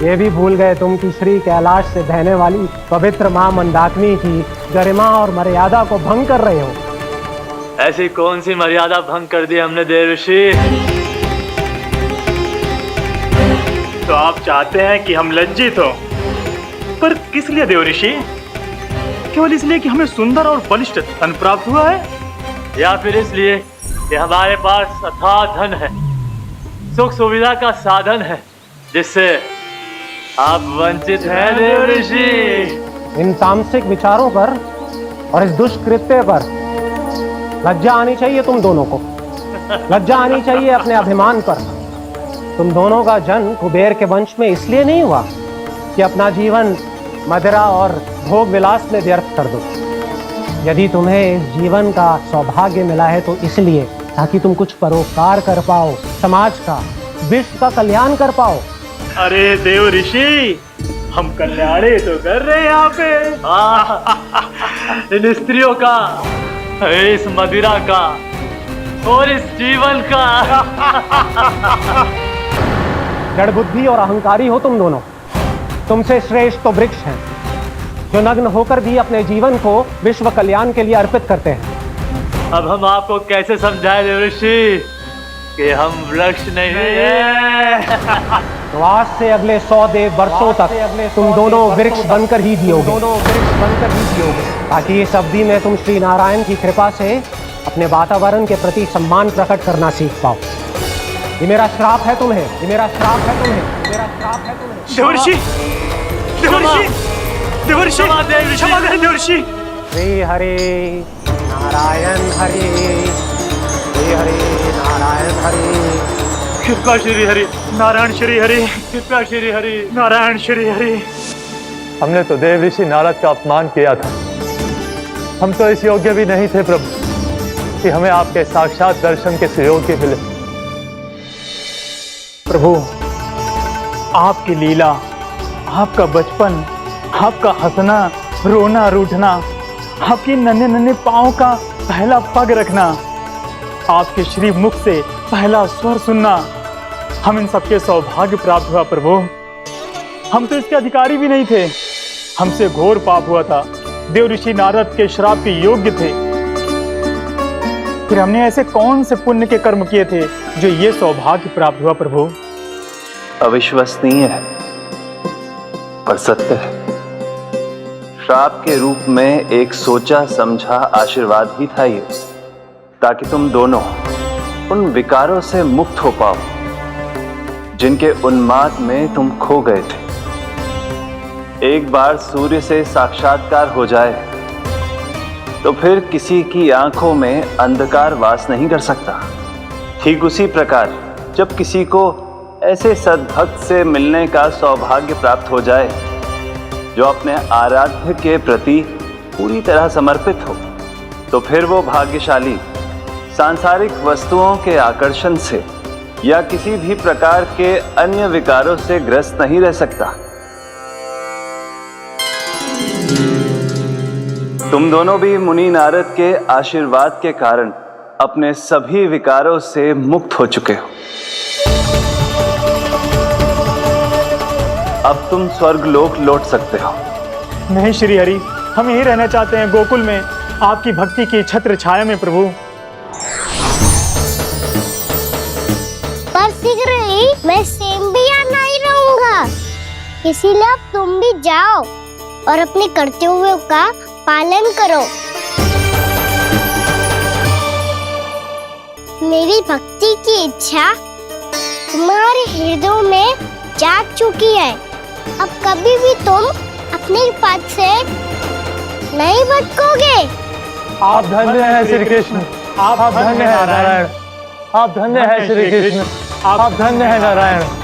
ये भी भूल गए तुम कि श्री कैलाश से बहने वाली पवित्र मां मंदाकिनी की गरिमा और मर्यादा को भंग कर रहे हो। ऐसी कौन सी मर्यादा भंग कर दी हमने देव ऋषि? तो आप चाहते हैं कि हम लज्जित हो, पर किस लिए देव ऋषि? केवल इसलिए कि हमें सुंदर और बलिष्ठ धन प्राप्त हुआ है, या फिर इसलिए कि हमारे पास अथाह धन है, सुख सुविधा का साधन है, जिससे आप वंचित हैं देव ऋषि? इन तामसिक विचारों पर और इस दुष्कृत्य पर लज्जा आनी चाहिए तुम दोनों को। लज्जा आनी चाहिए अपने अभिमान पर। तुम दोनों का जन्म कुबेर के वंश में इसलिए नहीं हुआ कि अपना जीवन मदिरा और भोग विलास में व्यर्थ कर दो। यदि तुम्हें इस जीवन का सौभाग्य मिला है तो इसलिए ताकि तुम कुछ परोपकार कर पाओ, समाज का, विश्व का कल्याण कर पाओ। अरे देव ऋषि, हम कल्याणी तो कर रहे हैं यहाँ पे। इन स्त्रियों का, इस मदिरा का और इस जीवन का। जड़ बुद्धि और अहंकारी हो तुम दोनों। तुमसे श्रेष्ठ तो वृक्ष हैं, जो नग्न होकर भी अपने जीवन को विश्व कल्याण के लिए अर्पित करते हैं। अब हम आपको कैसे समझाएं देवऋषि कि हम वृक्ष नहीं है। तो आज से अगले 100 देव वर्षों तक तुम दोनों वृक्ष बनकर ही जियोगे, ताकि इस अवधि में तुम श्री नारायण की कृपा से अपने वातावरण के प्रति सम्मान प्रकट करना सीख पाओ। ये मेरा श्राप है तुम्हें, ये मेरा श्राप है तुम्हें, मेरा श्राप है तुम्हें। देवऋषि, देवऋषि, देवऋषि, क्षमा करें देवऋषि। श्री हरे नारायण हरे, श्री हरे नारायण हरे, कृपा श्री हरि नारायण श्री हरि, कृपा श्री हरि नारायण श्री हरि। हमने तो देव ऋषि नारद का अपमान किया था। हम तो इस योग्य भी नहीं थे प्रभु कि हमें आपके साक्षात दर्शन के सुयोग्य मिले। प्रभु, आपकी लीला, आपका बचपन, आपका हंसना, रोना, रूठना, आपकी नन्हे नन्हे पाँव का पहला पग रखना, आपके श्री मुख से पहला स्वर सुनना, हम इन सबके सौभाग्य प्राप्त हुआ प्रभु। हम तो इसके अधिकारी भी नहीं थे। हमसे घोर पाप हुआ था, देव ऋषि नारद के श्राप के योग्य थे। फिर हमने ऐसे कौन से पुण्य के कर्म किए थे जो ये सौभाग्य प्राप्त हुआ प्रभु? अविश्वसनीय है पर सत्य है। श्राप के रूप में एक सोचा समझा आशीर्वाद ही था ये, ताकि तुम दोनों उन विकारों से मुक्त हो पाओ जिनके उन्माद में तुम खो गए थे। एक बार सूर्य से साक्षात्कार हो जाए तो फिर किसी की आंखों में अंधकार वास नहीं कर सकता। ठीक उसी प्रकार जब किसी को ऐसे सद्भक्त से मिलने का सौभाग्य प्राप्त हो जाए जो अपने आराध्य के प्रति पूरी तरह समर्पित हो, तो फिर वो भाग्यशाली सांसारिक वस्तुओं के आकर्षण से या किसी भी प्रकार के अन्य विकारों से ग्रस्त नहीं रह सकता। तुम दोनों भी मुनि नारद के आशीर्वाद के कारण अपने सभी विकारों से मुक्त हो चुके हो। अब तुम स्वर्गलोक लौट सकते हो। नहीं श्री हरि, हम यहीं रहना चाहते हैं, गोकुल में, आपकी भक्ति की छत्र छाया में प्रभु। पर शीघ्र ही मैं स्वयं भी यहाँ नहीं रहूंगा, इसीलिए अब तुम भी जाओ और अपने कर्तव्यों का पालन करो। मेरी भक्ति की इच्छा तुम्हारे हृदय में जाग चुकी है। अब कभी भी तुम अपने पद से नहीं भटकोगे। आप धन्य हैं श्री कृष्ण, आप धन्य हैं नारायण, आप धन्य हैं श्री कृष्ण, आप धन्य हैं नारायण।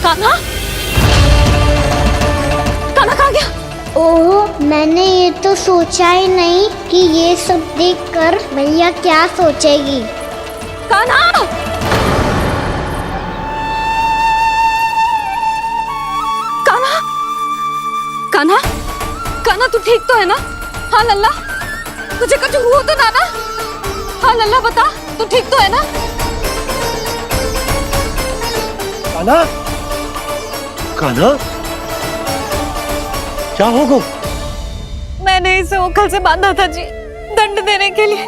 कान्हा, कान्हा कहाँ गया? ओह, मैंने ये तो सोचा ही नहीं कि ये सब देखकर भैया क्या सोचेगी। कान्हा! कान्हा! कान्हा! कान्हा तू ठीक तो है ना? हाँ लल्ला, तुझे कुछ हुआ तो ना? हाँ लल्ला बता, तू ठीक तो है ना? कान्हा, कान्हा, क्या होगा? मैंने इसे ओखल से बांधा था जी, दंड देने के लिए।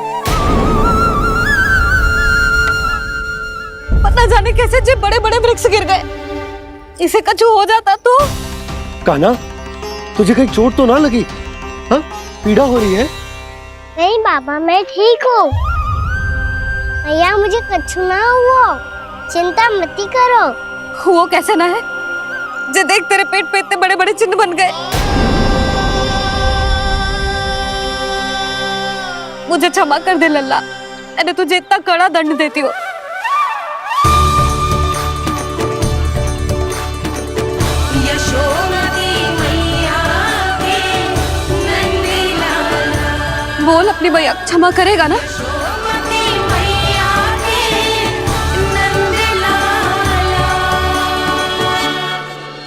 पता जाने कैसे जे बड़े बड़े वृक्ष गिर गए। इसे कुछ हो जाता तो? कान्हा, तुझे कहीं चोट तो ना लगी? हाँ, पीड़ा हो रही है? नहीं बाबा, मैं ठीक हूँ। भैया मुझे कुछ ना हुआ, चिंता मत करो। वो कैसे ना है? जे देख तेरे पेट पे इतने बड़े बड़े चिन्ह बन गए। मुझे क्षमा कर दे लल्ला, मैंने तुझे इतना कड़ा दंड देती हो। बोल अपनी भैया क्षमा करेगा ना?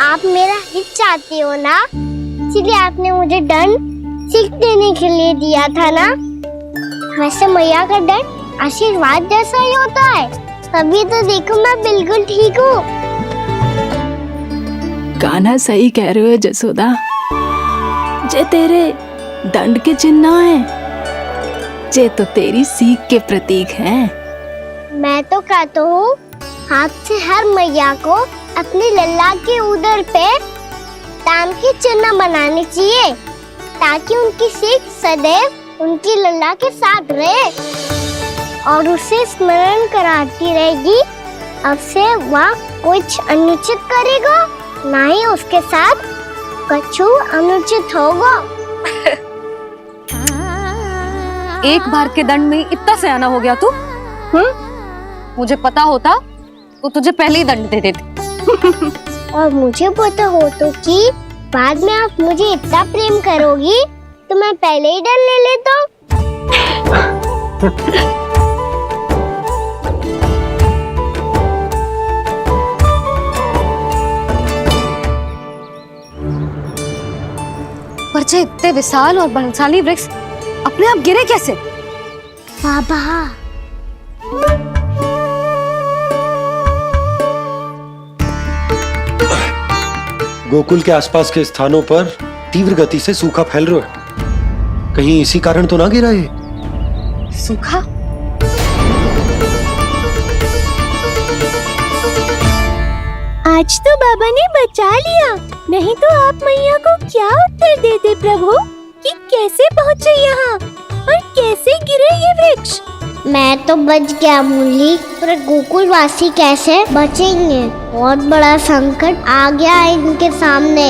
आप मेरा हित चाहती हो ना? इसीलिए आपने मुझे दंड सीख देने के लिए दिया था ना। वैसे मैया का दंड आशीर्वाद जैसा ही होता है, तभी तो देखो मैं बिल्कुल ठीक हूँ। कान्हा सही कह रहे हो जसोदा, जे तेरे दंड के चिन्ह है, जे तो तेरी सीख के प्रतीक हैं। मैं तो कहता हूँ हाथ से हर मैया को अपनी लल्ला के उदर पे ताम के चिन्ह बनाने चाहिए, ताकि उनकी सीख सदैव उनकी लल्ला के साथ रहे और उसे स्मरण कराती रहेगी। अब से वह कुछ अनुचित करेगा, ना ही उसके साथ कछु अनुचित होगा। एक बार के दंड में इतना सयाना हो गया तू? मुझे पता होता तो तुझे पहले ही दंड दे देती। और मुझे पता हो तो कि बाद में आप मुझे इतना प्रेम करोगी तो मैं पहले ही दंड ले लेता हूँ। पर जे इतने विशाल और बलशाली वृक्ष अपने आप गिरे कैसे? बाबा गोकुल के आसपास के स्थानों पर तीव्र गति से सूखा फैल रहा है। कहीं इसी कारण तो ना गिरा ये? सूखा? आज तो बाबा ने बचा लिया, नहीं तो आप मैया को क्या उत्तर देते प्रभु कि कैसे पहुँचे यहाँ और कैसे गिरे ये वृक्ष? मैं तो बच गया मुरली, पर गोकुल वासी कैसे बचेंगे? बहुत बड़ा संकट आ गया है इनके सामने।